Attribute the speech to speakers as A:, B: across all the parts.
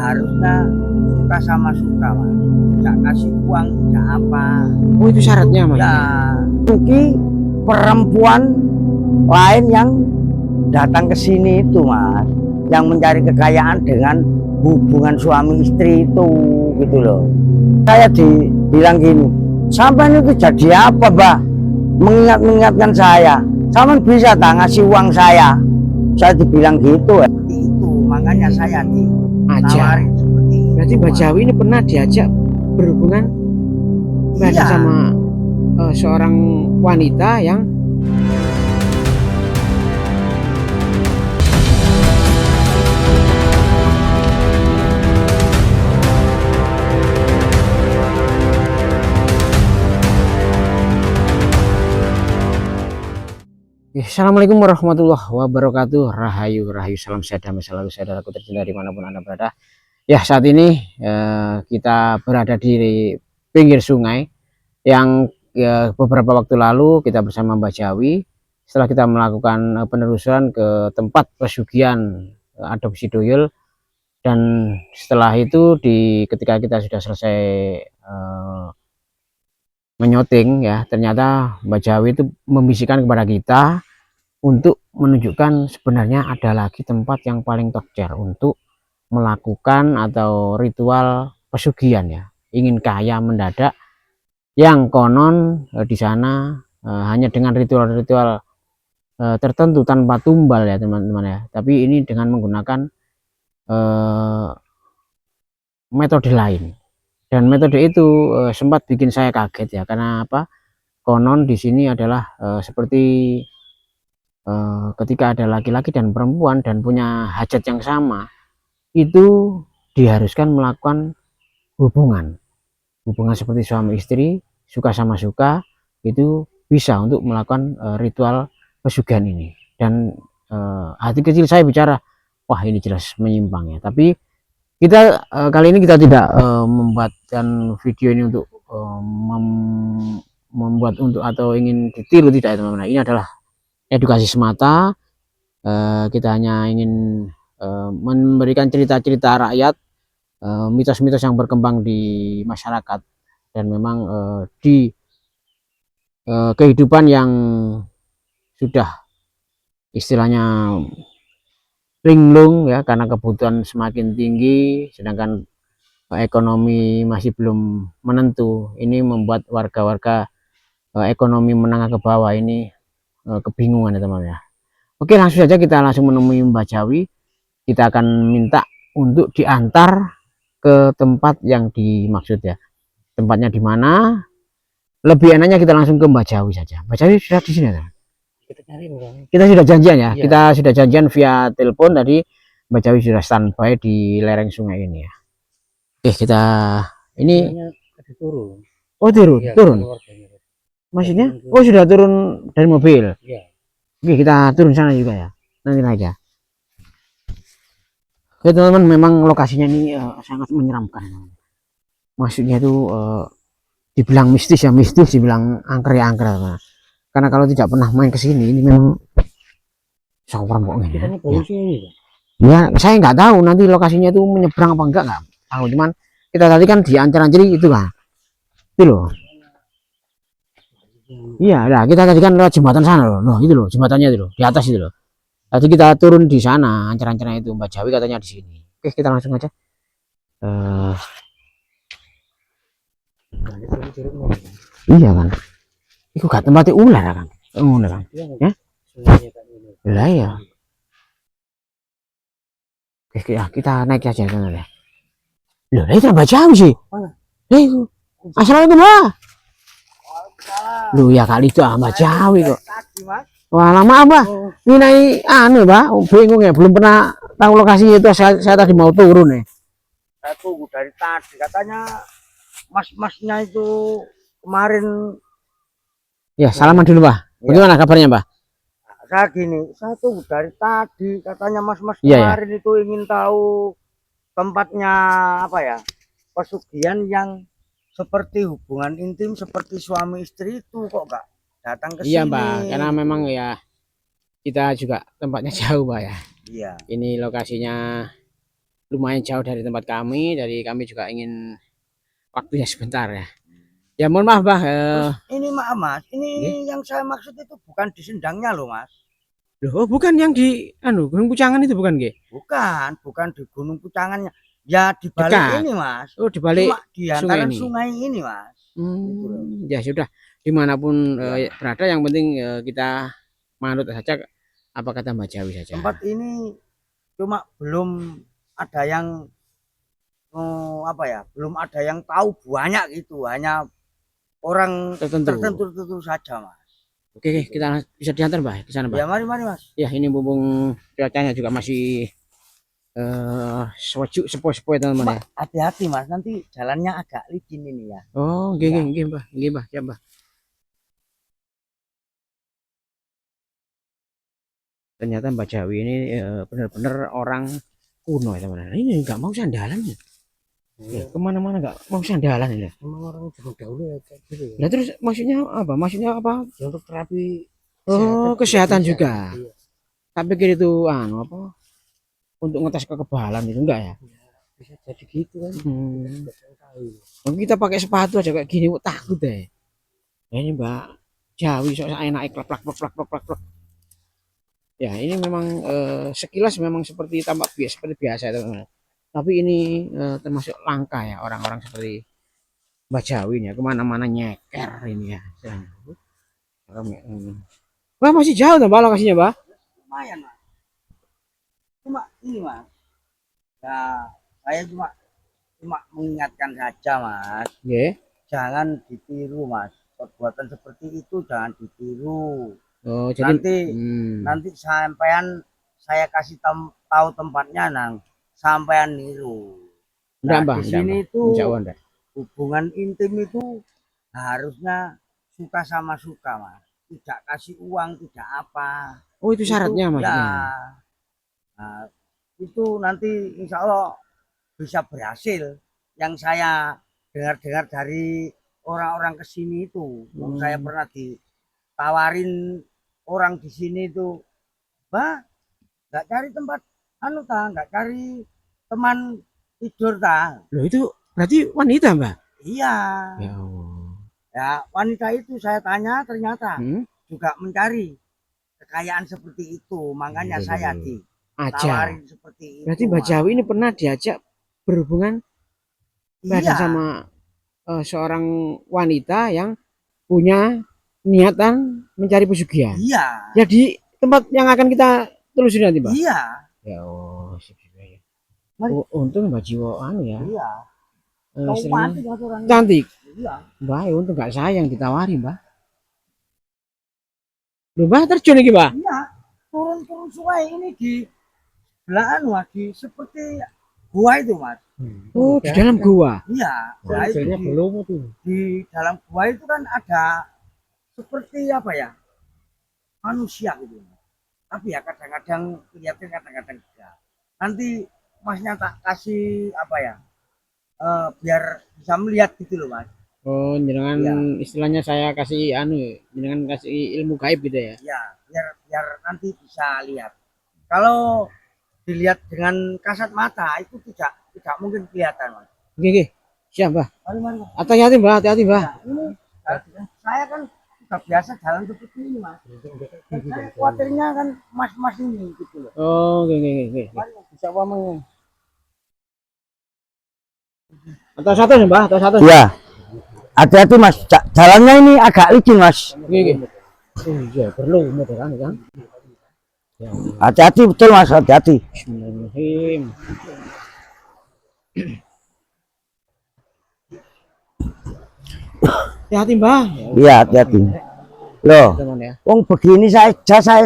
A: harusnya suka sama suka, Mas. Tidak kasih uang, tidak apa.
B: Oh, itu syaratnya, Mas?
A: Ya, mungkin perempuan lain yang datang ke sini itu, Mas, yang mencari kekayaan dengan hubungan suami istri itu, gitu loh. Saya dibilang gini, sampai itu jadi apa, Mbak? Mengingatkan saya, sampai bisa tak ngasih uang saya dibilang gitu. Itu makanya saya ditawarin seperti itu.
B: Berarti Mbak Jawi ini pernah diajak berhubungan sama seorang wanita yang Assalamualaikum warahmatullahi wabarakatuh. Rahayu salam sehat damai selalu saudaraku tercinta dimanapun Anda berada. Ya, saat ini kita berada di pinggir sungai yang beberapa waktu lalu kita bersama Mbak Jawi setelah kita melakukan penelusuran ke tempat pesugihan adopsi tuyul, dan setelah itu ketika kita sudah selesai menyoting, ya ternyata Mbak Jawi itu membisikkan kepada kita untuk menunjukkan sebenarnya ada lagi tempat yang paling tercer untuk melakukan atau ritual pesugihan, ya ingin kaya mendadak, yang konon di sana hanya dengan ritual-ritual tertentu tanpa tumbal, ya teman-teman ya, tapi ini dengan menggunakan metode lain, dan metode itu sempat bikin saya kaget, ya karena apa, konon di sini adalah seperti ketika ada laki-laki dan perempuan dan punya hajat yang sama, itu diharuskan melakukan hubungan seperti suami istri, suka sama suka, itu bisa untuk melakukan ritual pesugihan ini. Dan hati kecil saya bicara, wah ini jelas menyimpang, ya. Tapi kita kali ini kita tidak membuatkan video ini untuk membuat untuk atau ingin ditiru, tidak, teman-teman. Ini adalah edukasi semata. Kita hanya ingin memberikan cerita-cerita rakyat, mitos-mitos yang berkembang di masyarakat, dan memang di kehidupan yang sudah istilahnya linglung, ya karena kebutuhan semakin tinggi sedangkan ekonomi masih belum menentu. Ini membuat warga-warga ekonomi menengah ke bawah ini kebingungan, ya teman, ya. Oke, langsung saja kita langsung menemui Mbak Jawi. Kita akan minta untuk diantar ke tempat yang dimaksud, ya. Tempatnya di mana? Lebih enaknya kita langsung ke Mbak Jawi saja. Mbak Jawi sudah di sini, ya? Kita sudah janjian, ya. Iya. Kita sudah janjian via telepon tadi. Mbak Jawi sudah standby di lereng sungai ini, ya. Oke, kita ini turun. Oh, turun. Ya, turun. Maksudnya? Oh, sudah turun dari mobil. Ya. Oke, kita turun sana juga, ya. Nanti naik, ya. Oke, teman-teman, memang lokasinya ini sangat menyeramkan. Maksudnya itu dibilang mistis, ya mistis, dibilang angker, ya angker. Karena kalau tidak pernah main ke sini, ini memang seorang bohong, ya. Ya, saya nggak tahu nanti lokasinya itu menyeberang apa enggak tahu. Cuman kita tadi kan diancar-ancari itu kan, itu loh. Iya, nah kita tadi kan lewat jembatan sana loh, itu loh jembatannya itu loh, di atas itu loh. Tadi kita turun di sana, ancar-ancarnya itu Mbak Jawi katanya di sini. Oke, kita langsung aja. Iya kan, itu gak tempatnya ular kan, ular kan, ya? Lah ya. Oke, ya kita naik aja sana ya. Loh, itu Mbak Jawi sih. Itu. Assalamualaikum, Mbak. Lu ya kali itu Mbak Jawi kok. Wah, lama Mbak. Ini naik Mbak, bingung ya, belum pernah tahu lokasinya itu. Saya tadi mau turun nih.
A: Saya tunggu dari tadi, katanya mas-masnya itu kemarin.
B: Ya, salaman dulu, Mbak. Bagaimana kabarnya, Mbak?
A: Saya gini, saya tunggu dari tadi, katanya mas-mas kemarin itu ingin tahu tempatnya apa ya, pesugihan yang seperti hubungan intim seperti suami istri itu, kok gak datang ke sini.
B: Iya, Mbak, karena memang ya kita juga tempatnya jauh, Mbak, ya.
A: Iya.
B: Ini lokasinya lumayan jauh dari tempat kami. Dari kami juga ingin waktunya sebentar ya. Ya mohon maaf Mbah.
A: Terus ini maaf Mas, ini
B: Nggih.
A: yang saya maksud itu bukan di sendangnya loh Mas.
B: Loh, oh, bukan yang di Gunung Pucangan itu bukan nggih?
A: Bukan di Gunung Pucangannya. Ya di balik
B: Dekat.
A: ini Mas.
B: Oh, di balik
A: Cuma di
B: sungai
A: antara
B: ini.
A: sungai ini Mas. Gitu loh.
B: Ya sudah, dimanapun
A: Ya.
B: berada yang penting kita manut saja apa kata Mbak Jawi saja.
A: Tempat ini cuma belum ada yang apa ya? Belum ada yang tahu banyak gitu. Hanya orang
B: Tertentu.
A: tertentu saja Mas.
B: Oke, kita bisa diantar Mbak ke sana Mbak.
A: Ya mari Mas.
B: Ya ini mumpung cuacanya juga masih sejuk sepoi-sepoi teman-teman ya.
A: Hati-hati Mas, nanti jalannya agak licin ini ya.
B: Oh, nggih
A: Ya.
B: nggih Mbah, nggih Mbah, siap Mbah. Ternyata Mbak Jawi ini benar-benar orang kuno ya teman-teman. Ini nggak mau sandalan ya. Ya, kemana-mana nggak mau sandalan ini.
A: Memang orang zaman dahulu ya kayak gitu ya.
B: Nah terus maksudnya apa? Maksudnya apa?
A: Ya, untuk terapi
B: Oh, kesehatan
A: bisa.
B: juga.
A: Iya.
B: Tak pikir itu apa? Untuk ngetes kekebalan itu enggak ya?
A: Bisa jadi gitu kan.
B: Oh, kita pakai sepatu aja kayak gini, kok takut deh. Ya, ini Mbak Jawi soalnya enak plak plak plak plak plak plak. Ya ini memang sekilas memang seperti tampak biasa seperti biasa teman-teman. Tapi ini termasuk langka ya orang-orang seperti Mbak Jawi ini ya, kemana-mana nyeker ini ya. Wah masih jauh tuh Mbak lokasinya Mbak.
A: Lumayan Mas. Cuma ini Mas. Ya, saya cuma mengingatkan saja Mas.
B: Oke.
A: Jangan ditiru Mas. Perbuatan seperti itu jangan ditiru.
B: Oh jadi
A: Nanti sampean saya kasih tahu tempatnya nang sampean niru.
B: enggak
A: Nah,
B: Mbak,
A: di sini itu
B: enggak.
A: hubungan intim itu harusnya suka sama suka Mas. Tidak kasih uang, tidak apa.
B: Oh itu syaratnya
A: Ya,
B: maksudnya.
A: nah, itu nanti insya Allah bisa berhasil. Yang saya dengar-dengar dari orang-orang kesini itu, saya pernah ditawarin orang di sini itu, Mbak, nggak cari tempat nggak cari teman tidur
B: Loh itu berarti wanita Mbak?
A: Iya.
B: Ya Allah.
A: Ya wanita itu saya tanya ternyata juga mencari kekayaan seperti itu, makanya saya ditawarin seperti itu.
B: Berarti Mbak Jawi ini pernah diajak berhubungan sama seorang wanita yang punya niatan mencari pesugihan.
A: Iya.
B: Jadi tempat yang akan kita telusuri nanti Mbak.
A: Iya.
B: Ya Allah, oh, untung Mbak Jiwo ya.
A: Iya.
B: Cantik.
A: Iya.
B: Mbak, untung nggak sayang ditawari Mbak. Loh Mbak terjun lagi Mbak?
A: Iya. Turun sungai ini di belahan lagi seperti gua itu Mas.
B: Oh di dalam gua.
A: Iya. Nah,
B: belum tuh.
A: Di dalam gua itu kan ada seperti apa ya? Manusia gitu. Tapi ya kadang-kadang kelihatan kadang-kadang tidak. Nanti Masnya tak kasih apa ya? Biar bisa melihat gitu loh Mas.
B: Oh, jangan istilahnya saya kasih jangan kasih ilmu gaib gitu ya.
A: Iya, biar nanti bisa lihat. Kalau dilihat dengan kasat mata itu tidak mungkin kelihatan Mas.
B: Oke. Siap, Mbak.
A: Mari.
B: Hati-hati, Mbak. Hati-hati, Mbak.
A: Nah, ini saya kan sudah biasa jalan seperti ini Mas. Saya khawatirnya kan mas-mas ini gitu loh.
B: Oh, oke. Bisa pamang. Atau satu nih, Mbak, atau satu.
A: Iya. Hati-hati Mas, jalannya ini agak licin Mas.
B: Oke. Oh iya, perlu modern kan. Ya.
A: Hati-hati betul Mas, hati-hati.
B: Bismillahirrahmanirrahim. Hati-hati Mbak.
A: Iya, hati-hati. Loh,
B: Ya.
A: wong begini saya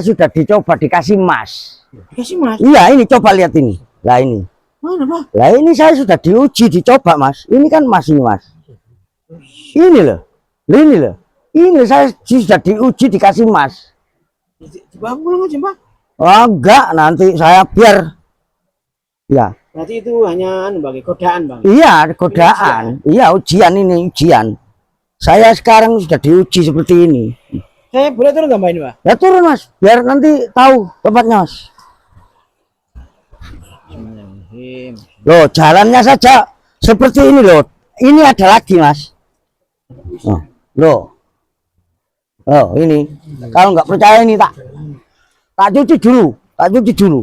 A: sudah dicoba dikasih Mas.
B: Dikasih Mas.
A: Iya, ini coba lihat ini. Lah ini.
B: Mana, Pak?
A: Lah ini saya sudah diuji, dicoba Mas. Ini kan Mas ini Mas. Ini loh. Ini loh. Ini saya sudah diuji dikasih Mas.
B: Dibawa pulang aja, Mbak.
A: Oh, enggak, nanti saya biar. Ya.
B: Berarti itu hanya sebagai godaan, Bang.
A: Iya, godaan. Iya, ujian ini, ujian. Saya sekarang sudah diuji seperti ini.
B: Saya boleh turun tambah ini, Pak?
A: Ya turun Mas, biar nanti tahu tempatnya Mas.
B: Bismillahirrahmanirrahim.
A: Loh, jalannya saja seperti ini loh. Ini ada lagi, Mas. Oh, loh. Oh, ini. Kalau nggak percaya ini tak cuci dulu. Tak cuci dulu.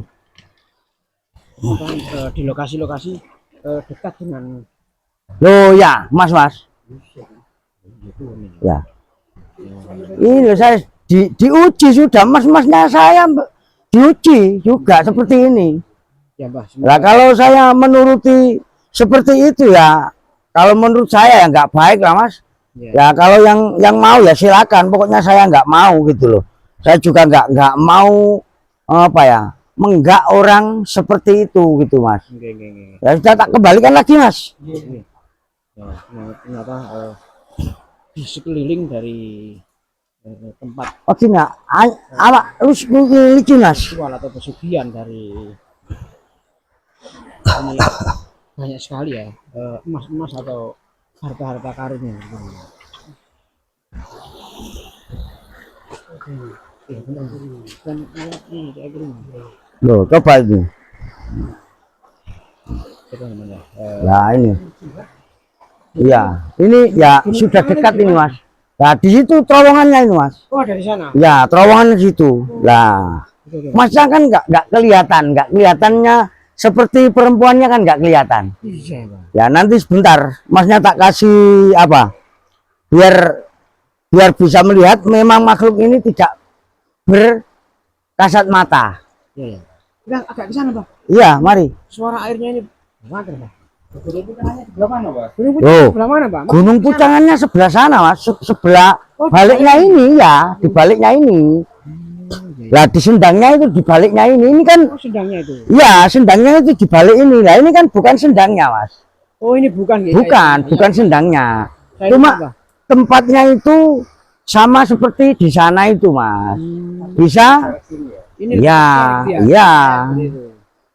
B: Kan, di lokasi-lokasi dekat dengan
A: Loh ya, Mas. Ya. Ini loh, saya diuji sudah, Masnya saya diuji juga seperti ini.
B: ya Mbah.
A: Lah kalau saya menuruti seperti itu ya, kalau menurut saya ya nggak baik lah, Mas.
B: Ya.
A: Ya kalau yang mau ya silakan. Pokoknya saya nggak mau gitu loh. Saya juga nggak mau apa ya, menggak orang seperti itu gitu, Mas.
B: Oke.
A: Ya sudah, tak kembalikan lagi, Mas.
B: Ya, ternyata di sekeliling dari tempat
A: Oh gini, awak lu lucu, Mas.
B: ritual atau pesugihan dari ini banyak sekali ya emas-emas atau harta-harta karun yang dan ini kayak gini.
A: Loh, coba itu.
B: Coba namanya.
A: Nah ini. Iya, ini ya sudah dekat ini, Mas. Nah di situ terowongannya ini, Mas.
B: Oh, dari sana.
A: Ya terowongan di situ. Lah, Masnya kan nggak kelihatannya seperti perempuannya kan nggak kelihatan.
B: Iya, Bang.
A: Ya nanti sebentar, Masnya tak kasih apa? Biar bisa melihat memang makhluk ini tidak berkasat mata.
B: Iya, ya. Kita agak ke sana, Bang.
A: Iya, mari.
B: Suara airnya ini bagaimana, Bang?
C: Sebelah mana, Pak?
A: Oh,
B: Sebelah mana, Bang?
A: Gunung Pucangannya sebelah sana, Mas. Sebelah baliknya ini ya, di baliknya ini. Lah di sendangnya itu di baliknya ini. Ini kan
B: Oh, sedangnya itu.
A: iya, sendangnya itu di balik ini. Lah ini kan bukan sendangnya, Mas.
B: Oh, ini bukan ya?
A: Bukan sendangnya.
B: Saya
A: Cuma
B: lupa.
A: tempatnya itu sama seperti di sana itu, Mas. Bisa?
B: Ini
A: Iya,
B: dia.
A: iya.
B: Seperti itu.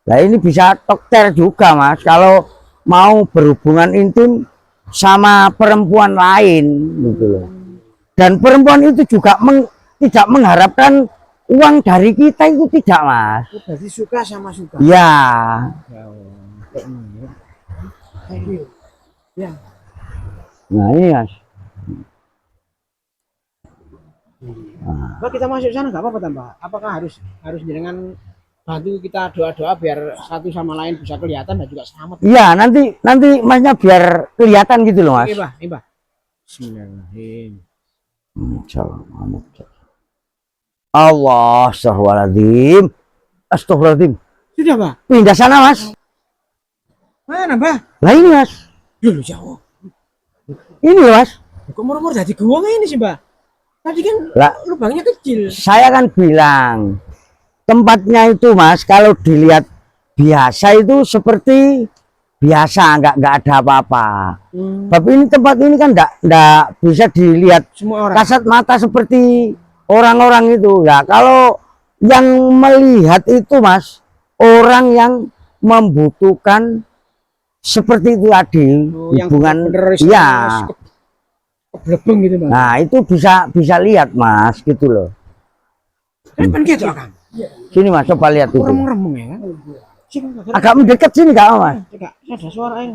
A: Lah ini bisa tokter juga, Mas. Kalau mau berhubungan intim sama perempuan lain gitu loh. Dan perempuan itu juga tidak mengharapkan uang dari kita, itu tidak, Mas.
B: Oh, berarti suka sama suka.
A: Ya,
B: Ya.
A: nah ini, Mas.
B: Mbak, kita masuk sana nggak apa-apa, Mbak? Apakah harus dengan bantu kita doa-doa biar satu sama lain bisa kelihatan dan juga selamat?
A: Iya, nanti Masnya biar kelihatan gitu loh, Mas.
B: Oke, Mbak. Mbak. Bismillahirrahmanirrahim.
A: Allah, astagfirullahaladzim. Astagfirullahaladzim.
B: Sudah, Mbak.
A: Pindah sana, Mas.
B: Mana, Mbak?
A: Lah ini, Mas.
B: Dulu jauh.
A: Ini loh, Mas.
B: Kok murmur dari gua ini sih, Mbak? Tadi kan
A: Lah,
B: lubangnya kecil.
A: saya kan bilang tempatnya itu, Mas, kalau dilihat biasa itu seperti biasa, nggak ada apa-apa. Tapi ini tempat ini kan nggak bisa dilihat
B: Semua orang.
A: kasat mata seperti orang-orang itu. Ya kalau yang melihat itu, Mas, orang yang membutuhkan seperti itu tadi,
B: Oh, yang
A: hubungan,
B: bener-bener
A: iya.
B: Keblebeng gitu, Mbak.
A: Nah itu bisa lihat, Mas, gitu loh.
B: Kan gitu, Kang.
A: Sini, Mas, coba lihat itu.
B: Remeng-remeng ya kan? Sini, Mbak.
A: Agak mendekat sini, Kak, Mas.
B: Cek, ada suara ini.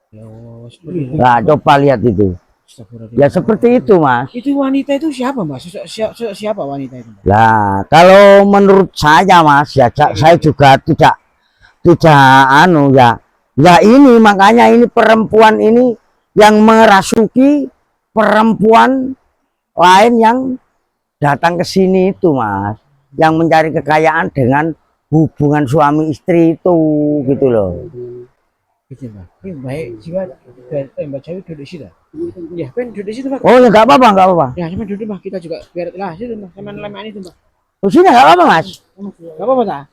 B: Ya, seperti itu.
A: Nah, coba lihat itu.
B: Astagfirullahaladzim.
A: Ya seperti itu, Mas.
B: Itu wanita itu siapa, Mbak? Siapa wanita itu, Mbak?
A: Nah, kalau menurut saya, Mas, ya saya juga tidak anu ya. Ya ini makanya ini perempuan ini yang merasuki perempuan lain yang datang ke sini itu, Mas. Yang mencari kekayaan dengan hubungan suami istri itu gitu loh.
B: Gitu, Mbak. Ini baik jiwa Mbak Jawi duduk situ. Ya, kan duduk situ, Mbak.
A: Oh ya nggak apa-apa, nggak apa-apa.
B: Ya, cuma duduk, Mbak. Kita juga biar lah situ, Mbak. Sama leman itu, Mbak.
A: Oh, sini nggak apa-apa, Mas.
B: Enggak apa-apa, tak?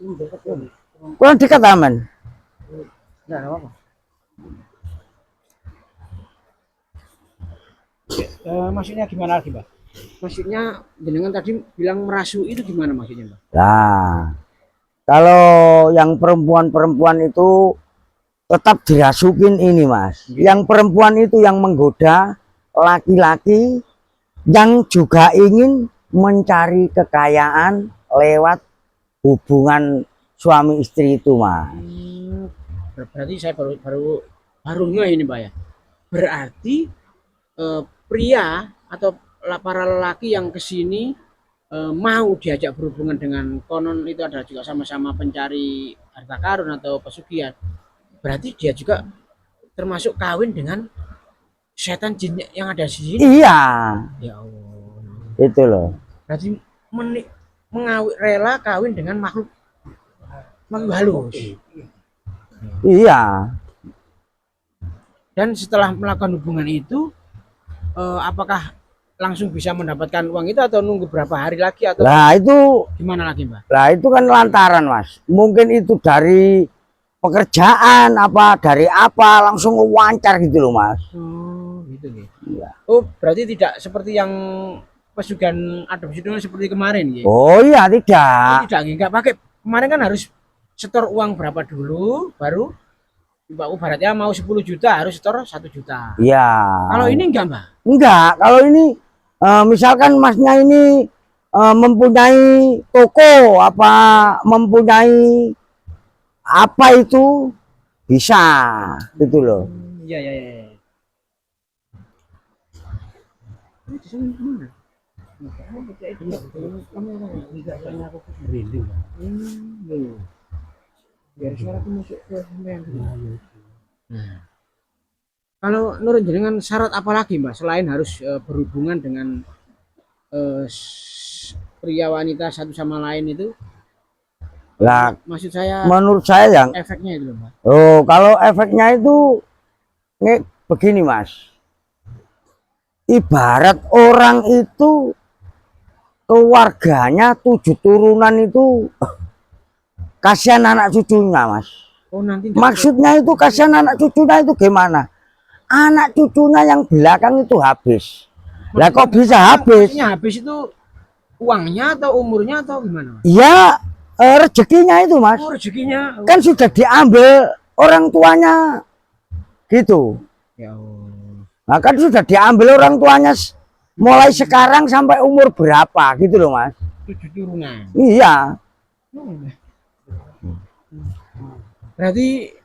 A: Kurang dekat, aman.
B: Enggak apa-apa. Maksudnya gimana lagi, Mbak? Maksudnya jenengan tadi bilang merasu itu gimana maksudnya, Mbak?
A: Nah, kalau yang perempuan-perempuan itu tetap dirasukin ini, Mas. Yang perempuan itu yang menggoda laki-laki yang juga ingin mencari kekayaan lewat hubungan suami istri itu Mas.
B: Berarti saya baru ngeh ini Mbak ya. Berarti pria atau para lelaki yang kesini mau diajak berhubungan dengan konon itu adalah juga sama-sama pencari harta karun atau pesugihan. Berarti dia juga termasuk kawin dengan setan jin yang ada di sini.
A: Iya,
B: Ya Allah.
A: itu loh.
B: Berarti rela kawin dengan makhluk halus.
A: Iya.
B: Dan setelah melakukan hubungan itu, apakah langsung bisa mendapatkan uang itu atau nunggu berapa hari lagi atau
A: Lah itu,
B: gimana lagi Mbak?
A: lah itu kan lantaran Mas. Mungkin itu dari pekerjaan apa, dari apa langsung wawancara gitu loh Mas.
B: Oh gitu ya.
A: Iya.
B: Oh berarti tidak seperti yang pesugihan adopsi itu seperti kemarin ya?
A: Oh iya tidak.
B: Tidak, nggak pakai. Kemarin kan harus setor uang berapa dulu, baru Mbak ibaratnya mau 10 juta harus setor 1 juta.
A: Iya.
B: Kalau ini enggak Mbak?
A: Enggak, kalau ini misalkan Masnya ini mempunyai toko apa, mempunyai apa itu bisa gitu loh.
B: Iya iya iya. Ini di sana kemana? Biar suara masuk ke sampean. Nah, kalau menurut jenengan syarat apa lagi Mbak selain harus berhubungan dengan pria wanita satu sama lain itu?
A: Lah,
B: Maksud saya
A: menurut saya yang
B: efeknya itu loh Mbak.
A: kalau efeknya itu nih begini Mas. Ibarat orang itu keluarganya 7 turunan itu kasihan anak cucunya Mas.
B: Oh nanti
A: Maksudnya itu kasihan anak cucunya itu gimana? Anak cucunya yang belakang itu habis. Lah kok bisa habis?
B: maksudnya habis itu uangnya atau umurnya atau gimana Mas?
A: Ya rezekinya itu Mas.
B: Oh rezekinya.
A: Kan sudah diambil orang tuanya gitu.
B: Ya Allah.
A: Nah kan sudah diambil orang tuanya mulai sekarang sampai umur berapa gitu loh Mas.
B: 7 turunan.
A: Iya.
B: Berarti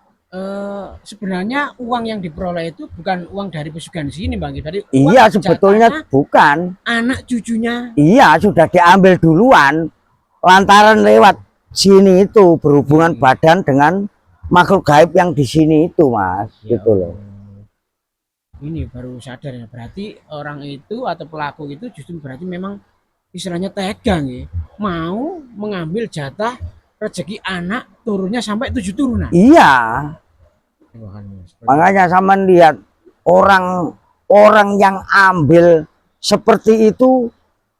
B: sebenarnya uang yang diperoleh itu bukan uang dari pesugihan sini Bang. Dari uang
A: Iya sebetulnya
B: jatahnya
A: bukan.
B: anak cucunya.
A: Iya sudah diambil duluan. Lantaran lewat sini itu berhubungan badan dengan makhluk gaib yang di sini itu Mas.
B: Ya
A: Gitu loh.
B: Ini baru sadar ya. Berarti orang itu atau pelaku itu justru berarti memang istilahnya tegang ya. Mau mengambil jatah rezeki anak turunnya sampai 7 turunan.
A: Iya. Makanya sama lihat orang yang ambil seperti itu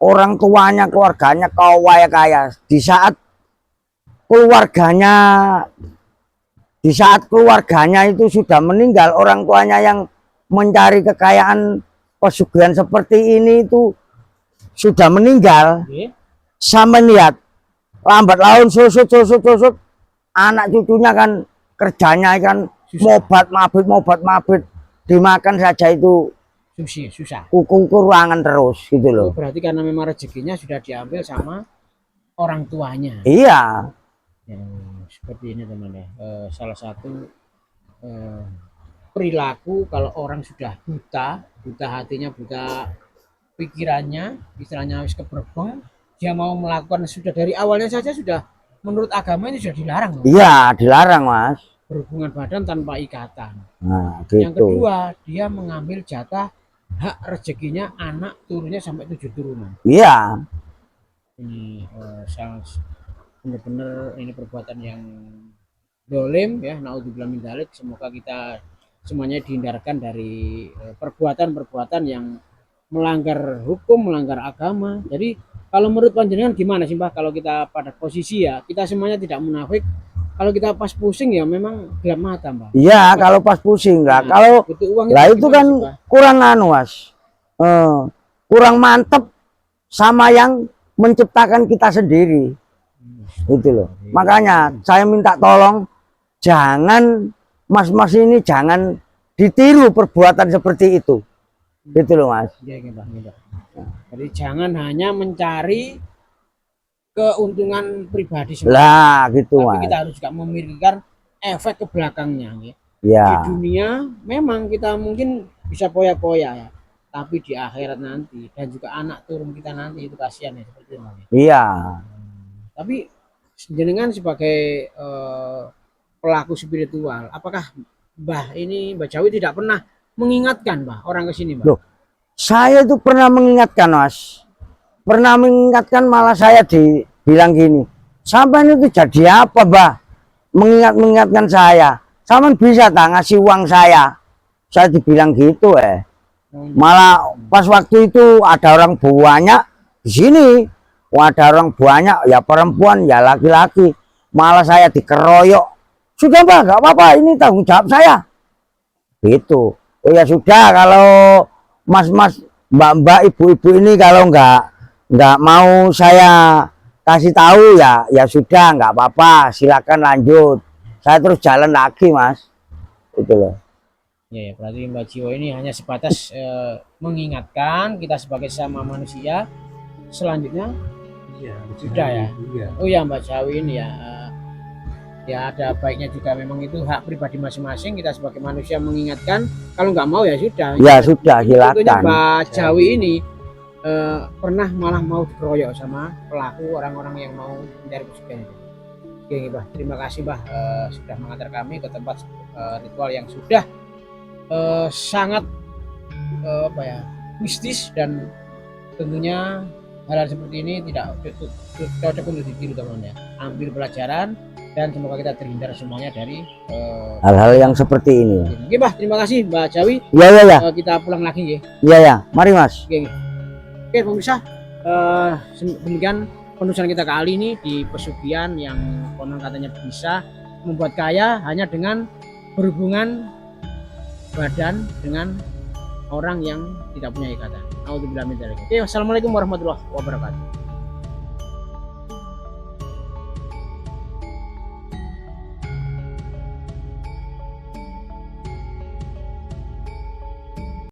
A: orang tuanya keluarganya kaya di saat keluarganya itu sudah meninggal, orang tuanya yang mencari kekayaan pesugihan seperti ini itu sudah meninggal. Sama lihat lambat laun susut anak cucunya kan kerjanya kan mobat mabit dimakan saja itu
B: susah.
A: kurangan terus gitu loh.
B: Berarti karena memang rezekinya sudah diambil sama orang tuanya.
A: Iya.
B: Ya, seperti ini teman ya. Salah satu perilaku kalau orang sudah buta hatinya, buta pikirannya, istilahnya wis keberbeng, dia mau melakukan sudah dari awalnya saja sudah menurut agama ini sudah dilarang.
A: Iya, dilarang Mas.
B: Berhubungan badan tanpa ikatan.
A: Nah, gitu.
B: Yang kedua, dia mengambil jatah hak rezekinya anak turunnya sampai 7 turunan.
A: Iya.
B: Ini sangat benar-benar ini perbuatan yang dolim ya, naudzubillah min dzalik. Semoga kita semuanya dihindarkan dari perbuatan-perbuatan yang melanggar hukum, melanggar agama. Jadi kalau menurut panjenengan gimana sih Mbah kalau kita pada posisi ya kita semuanya tidak munafik, kalau kita pas pusing ya memang gelap mata Mbah.
A: Iya, kalau pas pusing lah. Kalau lah itu kan kurang anu Mas. Kurang mantep sama yang menciptakan kita sendiri. Itu loh. Makanya saya minta tolong jangan mas-mas ini jangan ditiru perbuatan seperti itu. Gitu loh Mas.
B: Iya, Mbah. Jadi jangan hanya mencari keuntungan pribadi semata.
A: Lah gitu
B: Tapi
A: mas.
B: kita harus juga memikirkan efek ke belakangnya. Ya. Di
A: Ya,
B: dunia memang kita mungkin bisa poya-poya ya, tapi di akhirat nanti dan juga anak turun kita nanti itu kasihan ya seperti itu. Bang, ya.
A: iya.
B: Tapi jenengan sebagai pelaku spiritual, apakah Mbah Jawi tidak pernah mengingatkan Mbah orang ke sini, Mbah?
A: Loh, saya itu pernah mengingatkan mas. Pernah mengingatkan malah saya dibilang gini. Sampai itu jadi apa bah? Mengingatkan saya. Sampai bisa tak ngasih uang saya. Saya dibilang gitu Malah pas waktu itu ada orang banyak di sini. Ada orang banyak ya perempuan ya laki-laki. Malah saya dikeroyok. Sudah mbak, nggak apa-apa, ini tanggung jawab saya. Gitu. Oh ya sudah, kalau mas-mas, mbak-mbak, ibu-ibu ini kalau nggak mau saya kasih tahu ya sudah nggak apa-apa, silakan lanjut. Saya terus jalan lagi mas. Itu loh.
B: Ya, berarti Mbak Jiwo ini hanya sebatas mengingatkan kita sebagai sama manusia. Selanjutnya
C: Iya,
B: sudah ya.
C: Iya.
B: Oh ya Mbak Jawi ini ya, ya ada baiknya juga memang itu hak pribadi masing-masing kita sebagai manusia mengingatkan. Kalau nggak mau ya sudah.
A: Ya sudah,
B: Tentunya
A: silakan.
B: Mbak Jawi ini pernah malah mau dikeroyok sama pelaku orang-orang yang mau mencari pesugihan itu. Oke Mbah, terima kasih Mbah sudah mengantar kami ke tempat ritual yang sudah sangat apa ya, mistis, dan tentunya hal-hal seperti ini tidak cocok untuk ditiru teman-teman ya. Ambil pelajaran dan semoga kita terhindar semuanya dari
A: Hal-hal yang seperti ini.
B: Oke Mbah, terima kasih Mbak Jawi.
A: Ya ya ya.
B: Kita pulang lagi ya.
A: Ya ya. Mari mas.
B: Oke pemirsa, demikian penulisan kita kali ini di pesugihan yang konon katanya bisa membuat kaya hanya dengan berhubungan badan dengan orang yang tidak punya ikatan. Oke, wassalamualaikum warahmatullahi wabarakatuh.